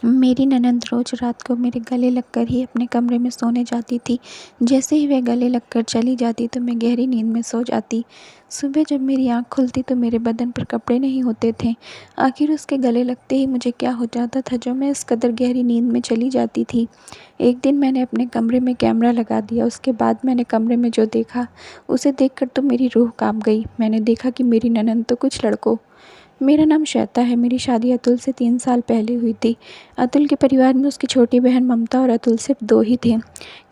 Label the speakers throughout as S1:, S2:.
S1: मेरी ननंद रोज़ रात को मेरे गले लगकर ही अपने कमरे में सोने जाती थी। जैसे ही वह गले लगकर चली जाती तो मैं गहरी नींद में सो जाती। सुबह जब मेरी आँख खुलती तो मेरे बदन पर कपड़े नहीं होते थे। आखिर उसके गले लगते ही मुझे क्या हो जाता था जो मैं इस कदर गहरी नींद में चली जाती थी। एक दिन मैंने अपने कमरे में कैमरा लगा दिया। उसके बाद मैंने कमरे में जो देखा उसे देखकर तो मेरी रूह काँप गई। मैंने देखा कि मेरी ननंद तो कुछ लड़कों। मेरा नाम श्वेता है। मेरी शादी अतुल से 3 साल पहले हुई थी। अतुल के परिवार में उसकी छोटी बहन ममता और अतुल सिर्फ 2 ही थे,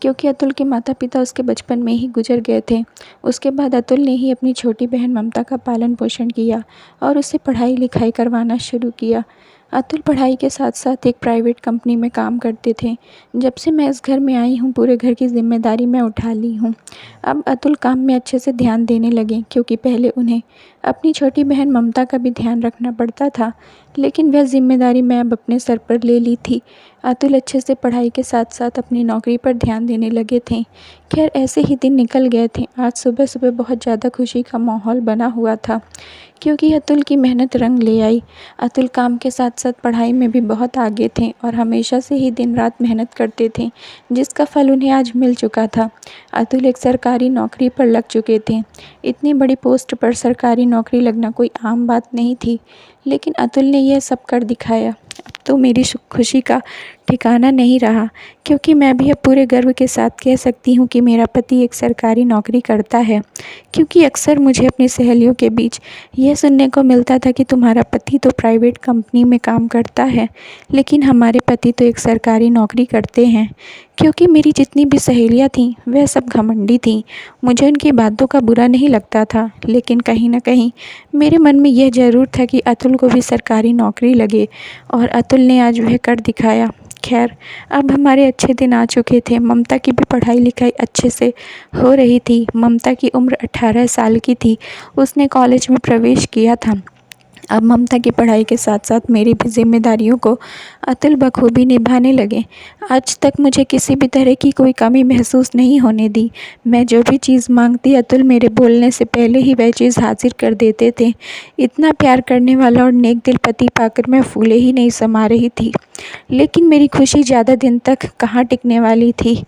S1: क्योंकि अतुल के माता-पिता उसके बचपन में ही गुजर गए थे। उसके बाद अतुल ने ही अपनी छोटी बहन ममता का पालन-पोषण किया और उसे पढ़ाई-लिखाई करवाना शुरू किया। अतुल पढ़ाई के साथ-साथ एक प्राइवेट कंपनी में काम करते थे। जब से मैं इस घर में आई हूँ, पूरे घर की ज़िम्मेदारी मैं उठा ली हूँ। अब अतुल काम में अच्छे से ध्यान देने लगे, क्योंकि पहले उन्हें अपनी छोटी बहन ममता का भी ध्यान रखना पड़ता था, लेकिन वह ज़िम्मेदारी मैं अब अपने सर पर ले ली थी। अतुल अच्छे से पढ़ाई के साथ-साथ अपनी नौकरी पर ध्यान देने लगे थे। खैर ऐसे ही दिन निकल गए थे। आज सुबह-सुबह बहुत ज़्यादा खुशी का माहौल बना हुआ था, क्योंकि अतुल की मेहनत रंग ले आई। अतुल काम के साथ-साथ पढ़ाई में भी बहुत आगे थे और हमेशा से ही दिन-रात मेहनत करते थे, जिसका फल उन्हें आज मिल चुका था। अतुल एक सरकारी नौकरी पर लग चुके थे। इतनी बड़ी पोस्ट पर सरकारी नौकरी लगना कोई आम बात नहीं थी, लेकिन अतुल ने यह सब कर दिखाया। अब तो मेरी खुशी का ठिकाना नहीं रहा, क्योंकि मैं भी अब पूरे गर्व के साथ कह सकती हूँ कि मेरा पति एक सरकारी नौकरी करता है। क्योंकि अक्सर मुझे अपनी सहेलियों के बीच यह सुनने को मिलता था कि तुम्हारा पति तो प्राइवेट कंपनी में काम करता है, लेकिन हमारे पति तो एक सरकारी नौकरी करते हैं। क्योंकि मेरी जितनी भी सहेलियाँ थीं वह सब घमंडी थीं। मुझे उनकी बातों का बुरा नहीं लगता था, लेकिन कहीं न कहीं मेरे मन में यह ज़रूर था कि अतुल को भी सरकारी नौकरी लगे, और अतुल ने आज वह कर दिखाया। खैर अब हमारे अच्छे दिन आ चुके थे। ममता की भी पढ़ाई-लिखाई अच्छे से हो रही थी। ममता की उम्र 18 साल की थी। उसने कॉलेज में प्रवेश किया था। अब ममता की पढ़ाई के साथ-साथ मेरी भी ज़िम्मेदारियों को अतुल बखूबी निभाने लगे। आज तक मुझे किसी भी तरह की कोई कमी महसूस नहीं होने दी। मैं जो भी चीज़ मांगती अतुल मेरे बोलने से पहले ही वह चीज़ हाजिर कर देते थे। इतना प्यार करने वाला और नेक दिल पति पाकर मैं फूले ही नहीं समा रही थी। लेकिन मेरी खुशी ज़्यादा दिन तक कहाँ टिकने वाली थी।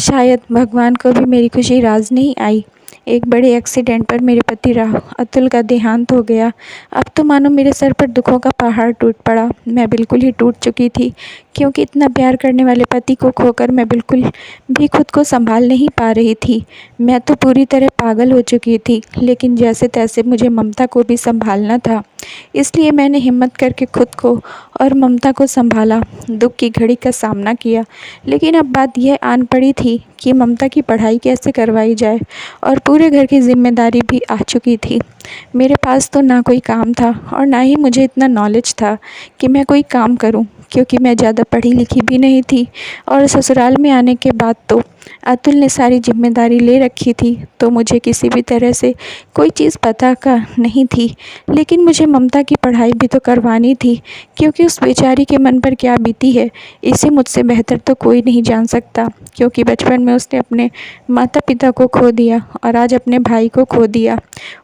S1: शायद भगवान को भी मेरी खुशी राज़ नहीं आई। एक बड़े एक्सीडेंट पर मेरे पति अतुल का देहांत हो गया। अब तो मानो मेरे सर पर दुखों का पहाड़ टूट पड़ा। मैं बिल्कुल ही टूट चुकी थी, क्योंकि इतना प्यार करने वाले पति को खोकर मैं बिल्कुल भी खुद को संभाल नहीं पा रही थी। मैं तो पूरी तरह पागल हो चुकी थी, लेकिन जैसे तैसे मुझे ममता को भी संभालना था। इसलिए मैंने हिम्मत करके खुद को और ममता को संभाला, दुख की घड़ी का सामना किया। लेकिन अब बात यह आन पड़ी थी कि ममता की पढ़ाई कैसे करवाई जाए, और पूरे घर की जिम्मेदारी भी आ चुकी थी। मेरे पास तो ना कोई काम था और ना ही मुझे इतना नॉलेज था कि मैं कोई काम करूं, क्योंकि मैं ज़्यादा पढ़ी लिखी भी नहीं थी। और ससुराल में आने के बाद तो अतुल ने सारी जिम्मेदारी ले रखी थी, तो मुझे किसी भी तरह से कोई चीज़ पता का नहीं थी। लेकिन मुझे ममता की पढ़ाई भी तो करवानी थी, क्योंकि उस बेचारी के मन पर क्या बीती है इसे मुझसे बेहतर तो कोई नहीं जान सकता। क्योंकि बचपन में उसने अपने माता पिता को खो दिया और आज अपने भाई को खो दिया।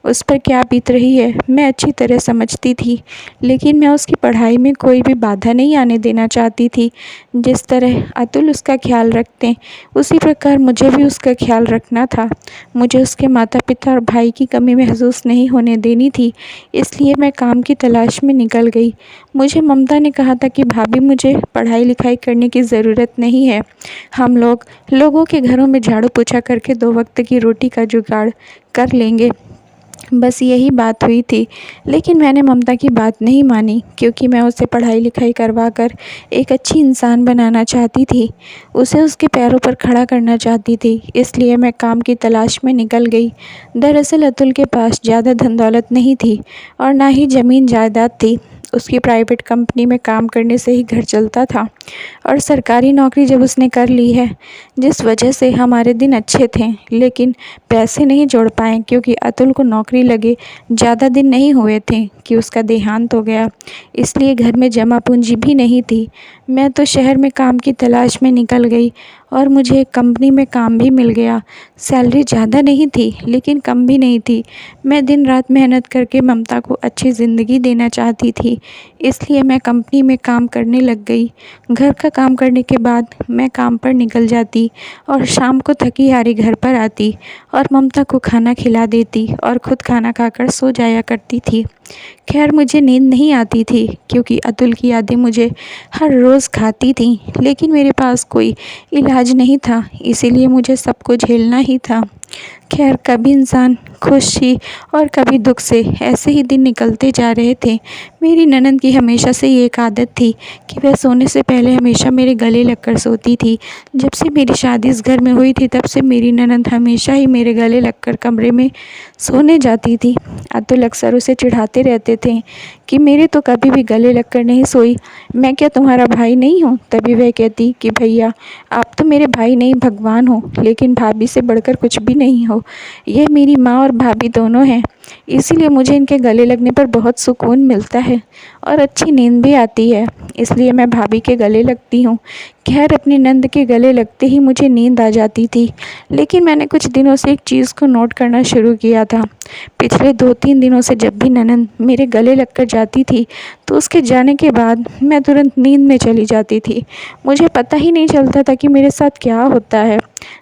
S1: उस पर क्या बीत रही है मैं अच्छी तरह समझती थी, लेकिन मैं उसकी पढ़ाई में कोई भी बाधा नहीं आने देना चाहती थी। जिस तरह अतुल उसका ख्याल रखते उसी प्रकार मुझे भी उसका ख्याल रखना था। मुझे उसके माता पिता और भाई की कमी महसूस नहीं होने देनी थी। इसलिए मैं काम की तलाश में निकल गई। मुझे ममता ने कहा था कि भाभी मुझे पढ़ाई लिखाई करने की ज़रूरत नहीं है। हम लोगों के घरों में झाड़ू पोछा करके 2 वक्त की रोटी का जुगाड़ कर लेंगे। बस यही बात हुई थी। लेकिन मैंने ममता की बात नहीं मानी, क्योंकि मैं उसे पढ़ाई लिखाई करवा कर एक अच्छी इंसान बनाना चाहती थी। उसे उसके पैरों पर खड़ा करना चाहती थी। इसलिए मैं काम की तलाश में निकल गई। दरअसल अतुल के पास ज़्यादा धन दौलत नहीं थी और ना ही ज़मीन जायदाद थी। उसकी प्राइवेट कंपनी में काम करने से ही घर चलता था, और सरकारी नौकरी जब उसने कर ली है, जिस वजह से हमारे दिन अच्छे थे, लेकिन पैसे नहीं जोड़ पाए, क्योंकि अतुल को नौकरी लगे ज़्यादा दिन नहीं हुए थे कि उसका देहांत हो गया। इसलिए घर में जमा पूंजी भी नहीं थी। मैं तो शहर में काम की तलाश में निकल गई और मुझे एक कंपनी में काम भी मिल गया। सैलरी ज़्यादा नहीं थी लेकिन कम भी नहीं थी। मैं दिन रात मेहनत करके ममता को अच्छी ज़िंदगी देना चाहती थी, इसलिए मैं कंपनी में काम करने लग गई। घर का काम करने के बाद मैं काम पर निकल जाती और शाम को थकी हारी घर पर आती और ममता को खाना खिला देती और खुद खाना खाकर सो जाया करती थी। खैर मुझे नींद नहीं आती थी क्योंकि अतुल की यादें मुझे हर रोज़ खाती थीं, लेकिन मेरे पास कोई इलाज नहीं था, इसीलिए मुझे सबको झेलना ही था। खैर कभी इंसान खुशी और कभी दुख से ऐसे ही दिन निकलते जा रहे थे। मेरी ननद की हमेशा से ये एक आदत थी कि वह सोने से पहले हमेशा मेरे गले लगकर सोती थी। जब से मेरी शादी इस घर में हुई थी तब से मेरी ननद हमेशा ही मेरे गले लगकर कमरे में सोने जाती थी। अतुल अक्सर उसे चिढ़ाते रहते थे कि मेरे तो कभी भी गले लगकर नहीं सोई, मैं क्या तुम्हारा भाई नहीं हूँ? तभी वह कहती कि भैया आप तो मेरे भाई नहीं भगवान हो, लेकिन भाभी से बढ़कर कुछ भी नहीं हो। ये मेरी माँ और भाभी दोनों हैं, इसीलिए मुझे इनके गले लगने पर बहुत सुकून मिलता है और अच्छी नींद भी आती है, इसलिए मैं भाभी के गले लगती हूँ। खैर अपनी नंद के गले लगते ही मुझे नींद आ जाती थी, लेकिन मैंने कुछ दिनों से एक चीज़ को नोट करना शुरू किया था। पिछले 2-3 दिनों से जब भी ननद मेरे गले लगकर जाती थी तो उसके जाने के बाद मैं तुरंत नींद में चली जाती थी। मुझे पता ही नहीं चलता था कि मेरे साथ क्या होता है।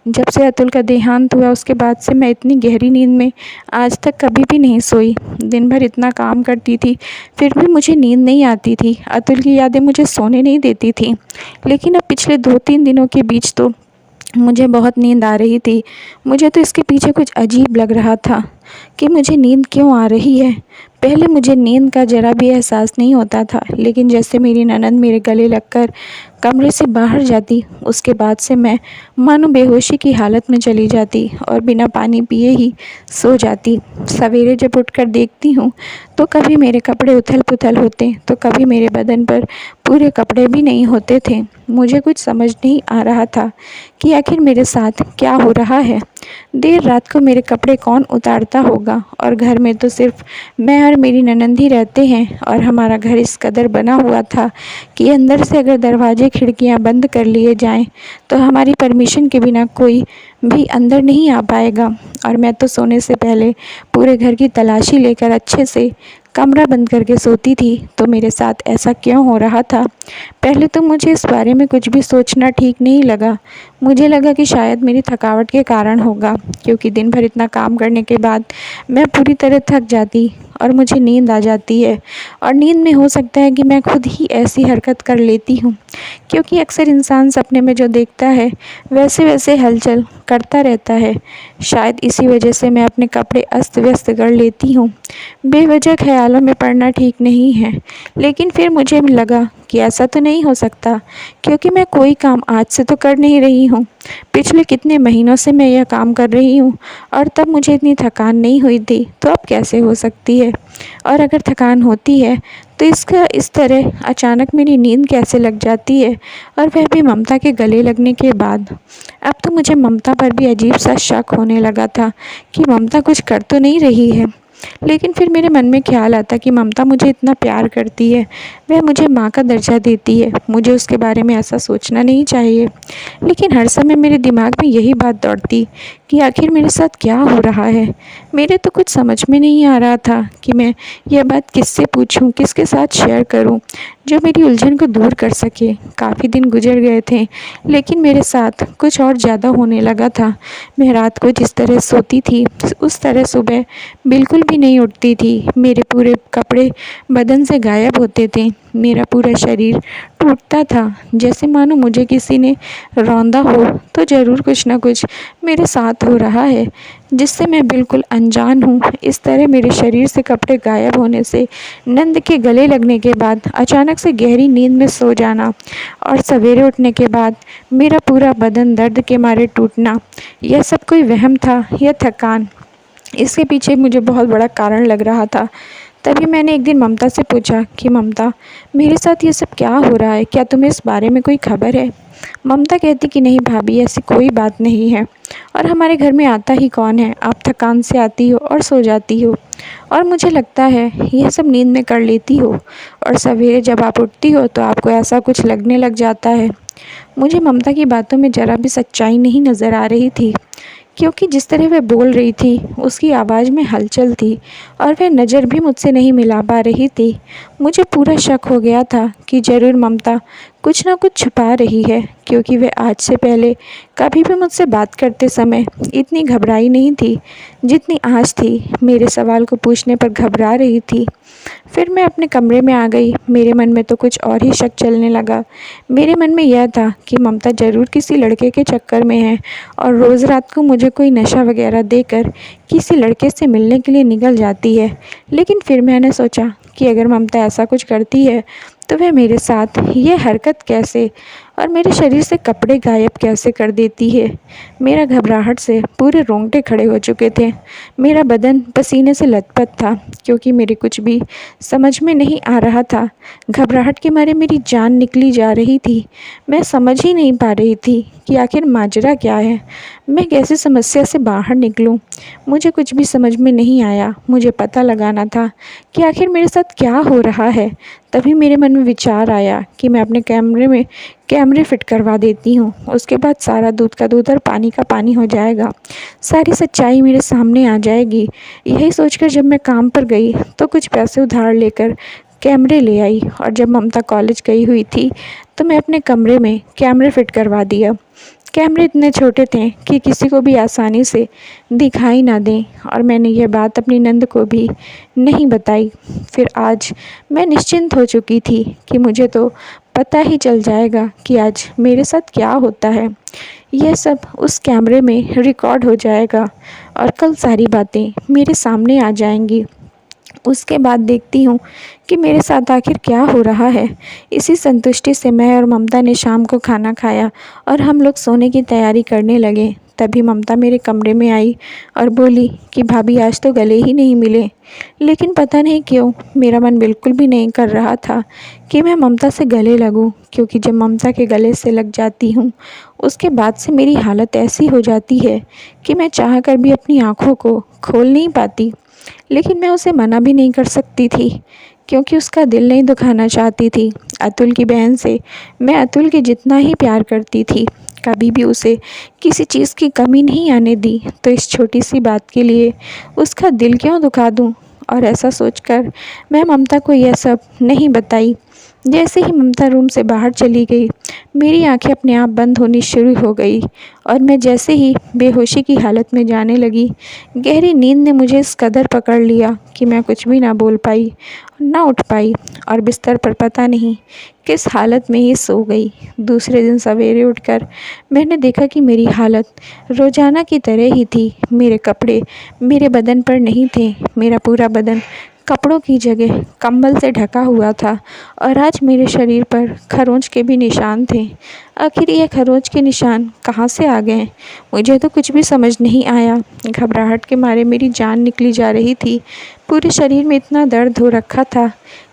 S1: जब से अतुल का देहांत हुआ उसके बाद से मैं इतनी गहरी नींद में आज तक कभी भी नहीं सोई। दिन भर इतना काम करती थी फिर भी मुझे नींद नहीं आती थी। अतुल की यादें मुझे सोने नहीं देती थी, लेकिन अब पिछले 2-3 दिनों के बीच तो मुझे बहुत नींद आ रही थी। मुझे तो इसके पीछे कुछ अजीब लग रहा था कि मुझे नींद क्यों आ रही है। पहले मुझे नींद का ज़रा भी एहसास नहीं होता था, लेकिन जैसे मेरी ननद मेरे गले लगकर कमरे से बाहर जाती उसके बाद से मैं मानो बेहोशी की हालत में चली जाती और बिना पानी पिए ही सो जाती। सवेरे जब उठकर देखती हूँ तो कभी मेरे कपड़े उथल पुथल होते तो कभी मेरे बदन पर पूरे कपड़े भी नहीं होते थे। मुझे कुछ समझ नहीं आ रहा था कि आखिर मेरे साथ क्या हो रहा है। देर रात को मेरे कपड़े कौन उतारता होगा, और घर में तो सिर्फ मैं और मेरी ननंद ही रहते हैं और हमारा घर इस कदर बना हुआ था कि अंदर से अगर दरवाजे खिड़कियां बंद कर लिए जाएं तो हमारी परमिशन के बिना कोई भी अंदर नहीं आ पाएगा। और मैं तो सोने से पहले पूरे घर की तलाशी लेकर अच्छे से कमरा बंद करके सोती थी। तो मेरे साथ ऐसा क्यों हो रहा था? पहले तो मुझे इस बारे में कुछ भी सोचना ठीक नहीं लगा। मुझे लगा कि शायद मेरी थकावट के कारण होगा, क्योंकि दिन भर इतना काम करने के बाद मैं पूरी तरह थक जाती और मुझे नींद आ जाती है। और नींद में हो सकता है कि मैं खुद ही ऐसी हरकत कर लेती हूँ, क्योंकि अक्सर इंसान सपने में जो देखता है वैसे वैसे हलचल करता रहता है। शायद इसी वजह से मैं अपने कपड़े अस्त व्यस्त कर लेती हूँ। बेवजह ख्यालों में पड़ना ठीक नहीं है, लेकिन फिर मुझे लगा कि ऐसा तो नहीं हो सकता, क्योंकि मैं कोई काम आज से तो कर नहीं रही हूँ। पिछले कितने महीनों से मैं यह काम कर रही हूँ और तब मुझे इतनी थकान नहीं हुई थी, तो अब कैसे हो सकती है? और अगर थकान होती है तो इसका इस तरह अचानक मेरी नींद कैसे लग जाती है, और वह भी ममता के गले लगने के बाद। अब तो मुझे ममता पर भी अजीब सा शक होने लगा था कि ममता कुछ कर तो नहीं रही है। लेकिन फिर मेरे मन में ख्याल आता कि ममता मुझे इतना प्यार करती है, वह मुझे माँ का दर्जा देती है, मुझे उसके बारे में ऐसा सोचना नहीं चाहिए। लेकिन हर समय मेरे दिमाग में यही बात दौड़ती कि आखिर मेरे साथ क्या हो रहा है। मेरे तो कुछ समझ में नहीं आ रहा था कि मैं यह बात किससे पूछूं, किसके साथ शेयर करूं, जो मेरी उलझन को दूर कर सके। काफ़ी दिन गुजर गए थे, लेकिन मेरे साथ कुछ और ज़्यादा होने लगा था। मैं रात को जिस तरह सोती थी उस तरह सुबह बिल्कुल भी नहीं उठती थी। मेरे पूरे कपड़े बदन से गायब होते थे, मेरा पूरा शरीर टूटता था, जैसे मानो मुझे किसी ने रौंदा हो तो ज़रूर कुछ ना कुछ मेरे साथ हो रहा है, जिससे मैं बिल्कुल अनजान हूँ। इस तरह मेरे शरीर से कपड़े गायब होने से, नंद के गले लगने के बाद अचानक से गहरी नींद में सो जाना और सवेरे उठने के बाद मेरा पूरा बदन दर्द के मारे टूटना, यह सब कोई वहम था या थकान? इसके पीछे मुझे बहुत बड़ा कारण लग रहा था। तभी मैंने एक दिन ममता से पूछा कि ममता, मेरे साथ ये सब क्या हो रहा है, क्या तुम्हें इस बारे में कोई खबर है? ममता कहती कि नहीं भाभी, ऐसी कोई बात नहीं है, और हमारे घर में आता ही कौन है, आप थकान से आती हो और सो जाती हो, और मुझे लगता है यह सब नींद में कर लेती हो, और सवेरे जब आप उठती हो तो आपको ऐसा कुछ लगने लग जाता है। मुझे ममता की बातों में ज़रा भी सच्चाई नहीं नज़र आ रही थी, क्योंकि जिस तरह वह बोल रही थी उसकी आवाज़ में हलचल थी और वह नज़र भी मुझसे नहीं मिला पा रही थी। मुझे पूरा शक हो गया था कि ज़रूर ममता कुछ ना कुछ छुपा रही है, क्योंकि वह आज से पहले कभी भी मुझसे बात करते समय इतनी घबराई नहीं थी जितनी आज थी। मेरे सवाल को पूछने पर घबरा रही थी। फिर मैं अपने कमरे में आ गई। मेरे मन में तो कुछ और ही शक चलने लगा। मेरे मन में यह था कि ममता ज़रूर किसी लड़के के चक्कर में है और रोज़ रात को मुझे कोई नशा वगैरह देकर किसी लड़के से मिलने के लिए निकल जाती है। लेकिन फिर मैंने सोचा कि अगर ममता ऐसा कुछ करती है तो वह मेरे साथ ये हरकत कैसे और मेरे शरीर से कपड़े गायब कैसे कर देती है। मेरा घबराहट से पूरे रोंगटे खड़े हो चुके थे। मेरा बदन पसीने से लथपथ था, क्योंकि मेरे कुछ भी समझ में नहीं आ रहा था। घबराहट के मारे मेरी जान निकली जा रही थी। मैं समझ ही नहीं पा रही थी कि आखिर माजरा क्या है, मैं कैसे समस्या से बाहर निकलूं। मुझे कुछ भी समझ में नहीं आया। मुझे पता लगाना था कि आखिर मेरे साथ क्या हो रहा है। तभी मेरे मन में विचार आया कि मैं अपने कमरे में कैमरे फिट करवा देती हूँ। उसके बाद सारा दूध का दूध और पानी का पानी हो जाएगा। सारी सच्चाई मेरे सामने आ जाएगी। यही सोचकर जब मैं काम पर गई तो कुछ पैसे उधार लेकर कैमरे ले आई, और जब ममता कॉलेज गई हुई थी तो मैं अपने कमरे में कैमरे फिट करवा दिया। कैमरे इतने छोटे थे कि किसी को भी आसानी से दिखाई ना दें, और मैंने यह बात अपनी नंद को भी नहीं बताई। फिर आज मैं निश्चिंत हो चुकी थी कि मुझे तो पता ही चल जाएगा कि आज मेरे साथ क्या होता है। यह सब उस कैमरे में रिकॉर्ड हो जाएगा और कल सारी बातें मेरे सामने आ जाएंगी। उसके बाद देखती हूँ कि मेरे साथ आखिर क्या हो रहा है। इसी संतुष्टि से मैं और ममता ने शाम को खाना खाया और हम लोग सोने की तैयारी करने लगे। तभी ममता मेरे कमरे में आई और बोली कि भाभी आज तो गले ही नहीं मिले। लेकिन पता नहीं क्यों मेरा मन बिल्कुल भी नहीं कर रहा था कि मैं ममता से गले लगूं, क्योंकि जब ममता के गले से लग जाती हूँ उसके बाद से मेरी हालत ऐसी हो जाती है कि मैं चाह कर भी अपनी आँखों को खोल नहीं पाती। लेकिन मैं उसे मना भी नहीं कर सकती थी, क्योंकि उसका दिल नहीं दुखाना चाहती थी। अतुल की बहन से मैं अतुल के जितना ही प्यार करती थी, कभी भी उसे किसी चीज़ की कमी नहीं आने दी, तो इस छोटी सी बात के लिए उसका दिल क्यों दुखा दूं। और ऐसा सोचकर मैं ममता को यह सब नहीं बताई। जैसे ही ममता रूम से बाहर चली गई, मेरी आंखें अपने आप बंद होनी शुरू हो गई और मैं जैसे ही बेहोशी की हालत में जाने लगी, गहरी नींद ने मुझे इस कदर पकड़ लिया कि मैं कुछ भी ना बोल पाई, ना उठ पाई, और बिस्तर पर पता नहीं किस हालत में ही सो गई। दूसरे दिन सवेरे उठकर मैंने देखा कि मेरी हालत रोज़ाना की तरह ही थी। मेरे कपड़े मेरे बदन पर नहीं थे। मेरा पूरा बदन कपड़ों की जगह कंबल से ढका हुआ था, और आज मेरे शरीर पर खरोंच के भी निशान थे। आखिर ये खरोंच के निशान कहाँ से आ गए, मुझे तो कुछ भी समझ नहीं आया। घबराहट के मारे मेरी जान निकली जा रही थी। पूरे शरीर में इतना दर्द हो रखा था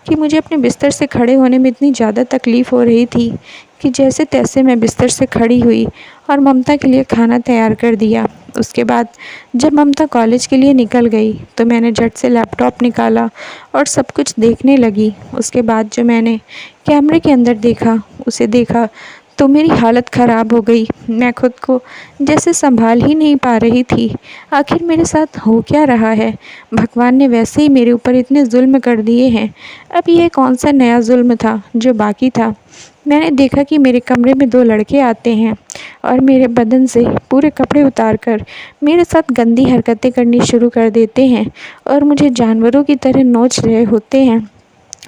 S1: कि मुझे अपने बिस्तर से खड़े होने में इतनी ज़्यादा तकलीफ़ हो रही थी कि जैसे तैसे मैं बिस्तर से खड़ी हुई और ममता के लिए खाना तैयार कर दिया। उसके बाद जब ममता कॉलेज के लिए निकल गई तो मैंने झट से लैपटॉप निकाला और सब कुछ देखने लगी। उसके बाद जो मैंने कैमरे के अंदर देखा, उसे देखा तो मेरी हालत ख़राब हो गई। मैं खुद को जैसे संभाल ही नहीं पा रही थी। आखिर मेरे साथ हो क्या रहा है। भगवान ने वैसे ही मेरे ऊपर इतने जुल्म कर दिए हैं। अब यह कौन सा नया जुल्म था जो बाकी था। मैंने देखा कि मेरे कमरे में दो लड़के आते हैं और मेरे बदन से पूरे कपड़े उतार कर मेरे साथ गंदी हरकतें करनी शुरू कर देते हैं और मुझे जानवरों की तरह नोच रहे होते हैं।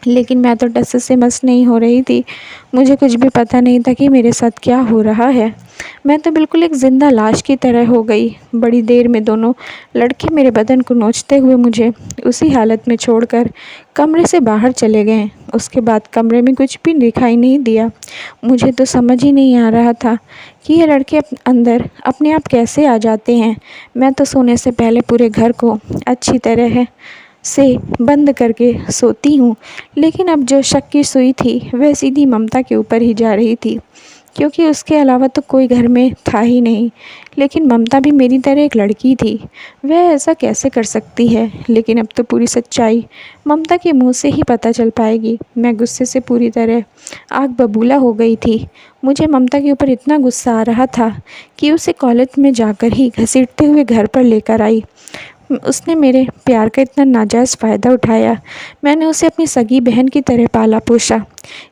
S1: लेकिन मैं तो टस से मस नहीं हो रही थी। मुझे कुछ भी पता नहीं था कि मेरे साथ क्या हो रहा है। मैं तो बिल्कुल एक ज़िंदा लाश की तरह हो गई। बड़ी देर में दोनों लड़के मेरे बदन को नोचते हुए मुझे उसी हालत में छोड़कर कमरे से बाहर चले गए। उसके बाद कमरे में कुछ भी दिखाई नहीं दिया। मुझे तो समझ ही नहीं आ रहा था कि ये लड़के अंदर अपने आप कैसे आ जाते हैं। मैं तो सोने से पहले पूरे घर को अच्छी तरह से बंद करके सोती हूँ, लेकिन अब जो शक की सुई थी वह सीधी ममता के ऊपर ही जा रही थी। क्योंकि उसके अलावा तो कोई घर में था ही नहीं। लेकिन ममता भी मेरी तरह एक लड़की थी। वह ऐसा कैसे कर सकती है? लेकिन अब तो पूरी सच्चाई ममता के मुंह से ही पता चल पाएगी। मैं गुस्से से पूरी तरह आग बबूला हो गई थी। मुझे ममता के ऊपर इतना गुस्सा आ रहा था कि उसे कॉलेज में जाकर ही घसीटते हुए घर पर लेकर आई। उसने मेरे प्यार का इतना नाजायज़ फ़ायदा उठाया। मैंने उसे अपनी सगी बहन की तरह पाला पोसा।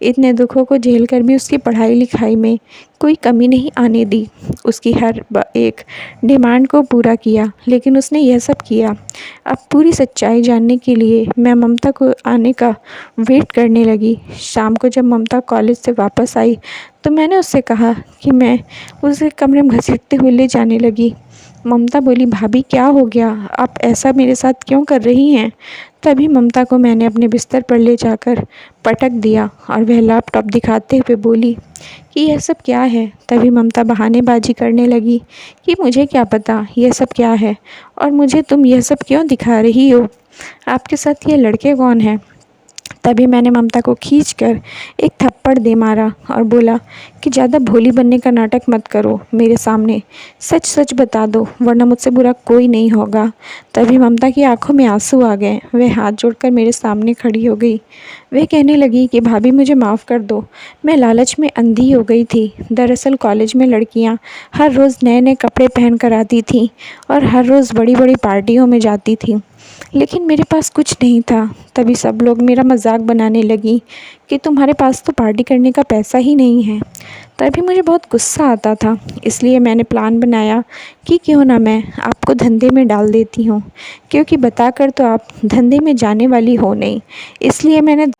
S1: इतने दुखों को झेल कर भी उसकी पढ़ाई लिखाई में कोई कमी नहीं आने दी। उसकी हर एक डिमांड को पूरा किया। लेकिन उसने यह सब किया। अब पूरी सच्चाई जानने के लिए मैं ममता को आने का वेट करने लगी। शाम को जब ममता कॉलेज से वापस आई तो मैंने उससे कहा कि मैं उसे कमरे में घसीटते हुए ले जाने लगी। ममता बोली, भाभी क्या हो गया? आप ऐसा मेरे साथ क्यों कर रही हैं? तभी ममता को मैंने अपने बिस्तर पर ले जाकर पटक दिया और वह लैपटॉप दिखाते हुए बोली कि यह सब क्या है। तभी ममता बहानेबाजी करने लगी कि मुझे क्या पता यह सब क्या है और मुझे तुम यह सब क्यों दिखा रही हो? आपके साथ ये लड़के कौन हैं? तभी मैंने ममता को खींचकर एक थप्पड़ दे मारा और बोला कि ज़्यादा भोली बनने का नाटक मत करो मेरे सामने। सच सच बता दो, वरना मुझसे बुरा कोई नहीं होगा। तभी ममता की आंखों में आंसू आ गए। वह हाथ जोड़कर मेरे सामने खड़ी हो गई। वह कहने लगी कि भाभी मुझे माफ़ कर दो, मैं लालच में अंधी हो गई थी। दरअसल कॉलेज में लड़कियां हर रोज़ नए नए कपड़े पहन कर आती थीं और हर रोज़ बड़ी बड़ी पार्टियों में जाती थीं, लेकिन मेरे पास कुछ नहीं था। तभी सब लोग मेरा मजाक बनाने लगी कि तुम्हारे पास तो पार्टी करने का पैसा ही नहीं है। तभी मुझे बहुत गुस्सा आता था। इसलिए मैंने प्लान बनाया कि क्यों ना मैं आपको धंधे में डाल देती हूँ, क्योंकि बताकर तो आप धंधे में जाने वाली हो नहीं। इसलिए मैंने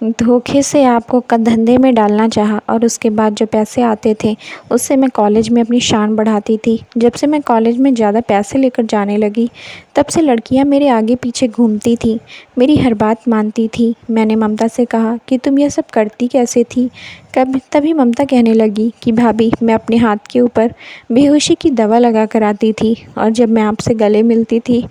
S1: धोखे से आपको धंधे में डालना चाहा और उसके बाद जो पैसे आते थे उससे मैं कॉलेज में अपनी शान बढ़ाती थी। जब से मैं कॉलेज में ज़्यादा पैसे लेकर जाने लगी तब से लड़कियां मेरे आगे पीछे घूमती थी, मेरी हर बात मानती थी। मैंने ममता से कहा कि तुम यह सब करती कैसे थी? तभी ममता कहने लगी कि भाभी मैं अपने हाथ के ऊपर बेहोशी की दवा लगा कर आती थी और जब मैं आपसे गले मिलती थी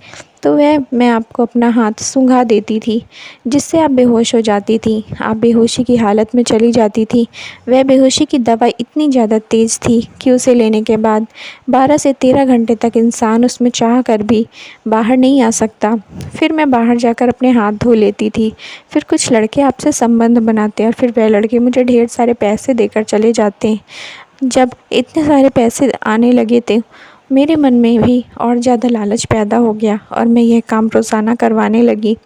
S1: तो मैं आपको अपना हाथ सूंघा देती थी, जिससे आप बेहोश हो जाती थी। आप बेहोशी की हालत में चली जाती थी। वह बेहोशी की दवा इतनी ज़्यादा तेज़ थी कि उसे लेने के बाद 12 से 13 घंटे तक इंसान उसमें चाह कर भी बाहर नहीं आ सकता। फिर मैं बाहर जाकर अपने हाथ धो लेती थी। फिर कुछ लड़के आपसे संबंध बनाते और फिर वह लड़के मुझे ढेर सारे पैसे देकर चले जाते। जब इतने सारे पैसे आने लगे थे मेरे मन में भी और ज़्यादा लालच पैदा हो गया और मैं यह काम रोज़ाना करवाने लगी।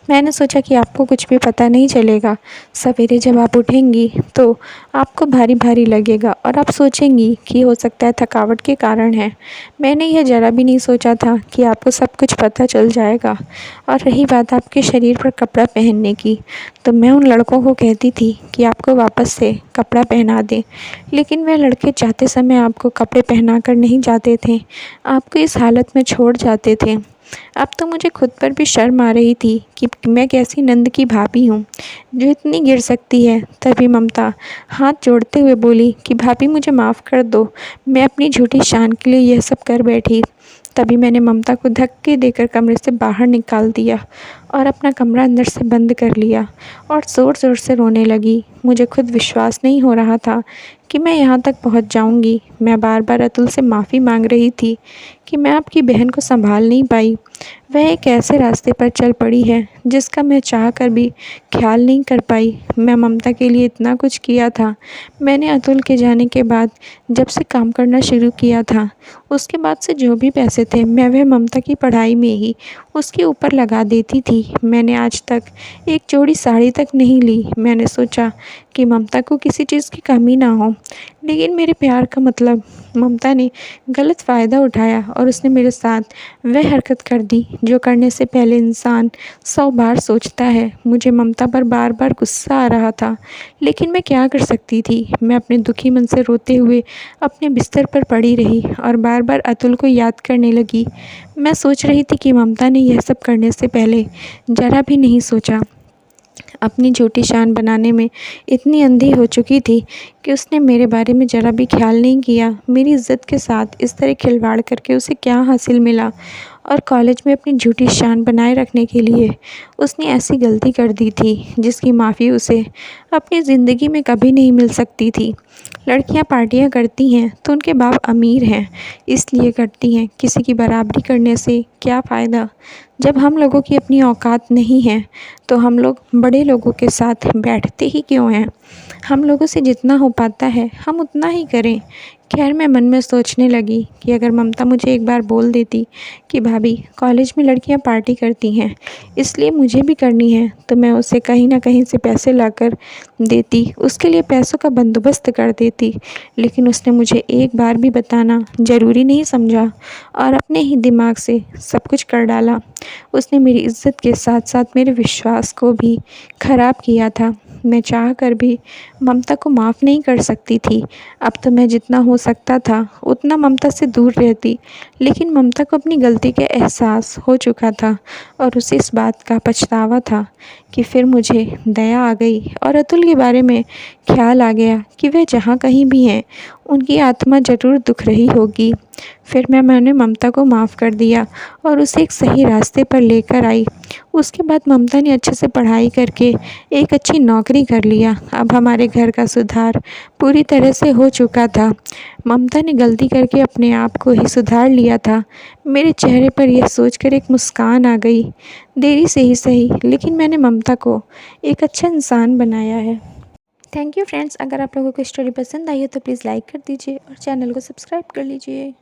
S1: मैंने सोचा कि आपको कुछ भी पता नहीं चलेगा। सवेरे जब आप उठेंगी तो आपको भारी भारी लगेगा और आप सोचेंगी कि हो सकता है थकावट के कारण है। मैंने यह ज़रा भी नहीं सोचा था कि आपको सब कुछ पता चल जाएगा। और रही बात आपके शरीर पर कपड़ा पहनने की, तो मैं उन लड़कों को कहती थी कि आपको वापस से कपड़ा पहना दें, लेकिन वह लड़के जाते समय आपको कपड़े पहना कर नहीं जाते थे, आपको इस हालत में छोड़ जाते थे। अब तो मुझे खुद पर भी शर्म आ रही थी कि मैं कैसी नंद की भाभी हूँ जो इतनी गिर सकती है। तभी ममता हाथ जोड़ते हुए बोली कि भाभी मुझे माफ़ कर दो, मैं अपनी झूठी शान के लिए यह सब कर बैठी। तभी मैंने ममता को धक्के देकर कमरे से बाहर निकाल दिया और अपना कमरा अंदर से बंद कर लिया और ज़ोर ज़ोर से रोने लगी। मुझे खुद विश्वास नहीं हो रहा था कि मैं यहाँ तक पहुँच जाऊँगी। मैं बार बार अतुल से माफ़ी मांग रही थी कि मैं आपकी बहन को संभाल नहीं पाई। वह एक ऐसे रास्ते पर चल पड़ी है जिसका मैं चाह कर भी ख्याल नहीं कर पाई। मैं ममता के लिए इतना कुछ किया था। मैंने अतुल के जाने के बाद जब से काम करना शुरू किया था उसके बाद से जो भी पैसे थे मैं वह ममता की पढ़ाई में ही उसके ऊपर लगा देती थी। मैंने आज तक एक जोड़ी साड़ी तक नहीं ली। मैंने सोचा कि ममता को किसी चीज़ की कमी ना हो, लेकिन मेरे प्यार का मतलब ममता ने गलत फ़ायदा उठाया और उसने मेरे साथ वह हरकत कर दी जो करने से पहले इंसान 100 बार सोचता है। मुझे ममता पर बार बार गुस्सा आ रहा था, लेकिन मैं क्या कर सकती थी। मैं अपने दुखी मन से रोते हुए अपने बिस्तर पर पड़ी रही और बार बार अतुल को याद करने लगी। मैं सोच रही थी कि ममता ने यह सब करने से पहले ज़रा भी नहीं सोचा। अपनी झूठी शान बनाने में इतनी अंधी हो चुकी थी कि उसने मेरे बारे में ज़रा भी ख्याल नहीं किया। मेरी इज़्ज़त के साथ इस तरह खिलवाड़ करके उसे क्या हासिल मिला और कॉलेज में अपनी झूठी शान बनाए रखने के लिए उसने ऐसी गलती कर दी थी जिसकी माफ़ी उसे अपनी ज़िंदगी में कभी नहीं मिल सकती थी। लड़कियां पार्टियां करती हैं तो उनके बाप अमीर हैं इसलिए करती हैं, किसी की बराबरी करने से क्या फ़ायदा। जब हम लोगों की अपनी औकात नहीं है तो हम लोग बड़े लोगों के साथ बैठते ही क्यों हैं। हम लोगों से जितना हो पाता है हम उतना ही करें। खैर मैं मन में सोचने लगी कि अगर ममता मुझे एक बार बोल देती कि भाभी कॉलेज में लड़कियां पार्टी करती हैं इसलिए मुझे भी करनी है, तो मैं उसे कहीं ना कहीं से पैसे लाकर देती, उसके लिए पैसों का बंदोबस्त कर देती। लेकिन उसने मुझे एक बार भी बताना ज़रूरी नहीं समझा और अपने ही दिमाग से सब कुछ कर डाला। उसने मेरी इज़्ज़त के साथ साथ मेरे विश्वास को भी ख़राब किया था। मैं चाह कर भी ममता को माफ़ नहीं कर सकती थी। अब तो मैं जितना हो सकता था उतना ममता से दूर रहती, लेकिन ममता को अपनी गलती का एहसास हो चुका था और उसे इस बात का पछतावा था कि फिर मुझे दया आ गई और अतुल के बारे में ख्याल आ गया कि वह जहाँ कहीं भी हैं उनकी आत्मा ज़रूर दुख रही होगी। फिर मैंने ममता को माफ़ कर दिया और उसे एक सही रास्ते पर लेकर आई। उसके बाद ममता ने अच्छे से पढ़ाई करके एक अच्छी नौकरी कर लिया। अब हमारे घर का सुधार पूरी तरह से हो चुका था। ममता ने गलती करके अपने आप को ही सुधार लिया था। मेरे चेहरे पर यह सोचकर एक मुस्कान आ गई। देरी से ही सही, लेकिन मैंने ममता को एक अच्छा इंसान बनाया है। Thank you friends. अगर आप लोगों को स्टोरी पसंद आई हो तो प्लीज़ लाइक कर दीजिए और चैनल को सब्सक्राइब कर लीजिए।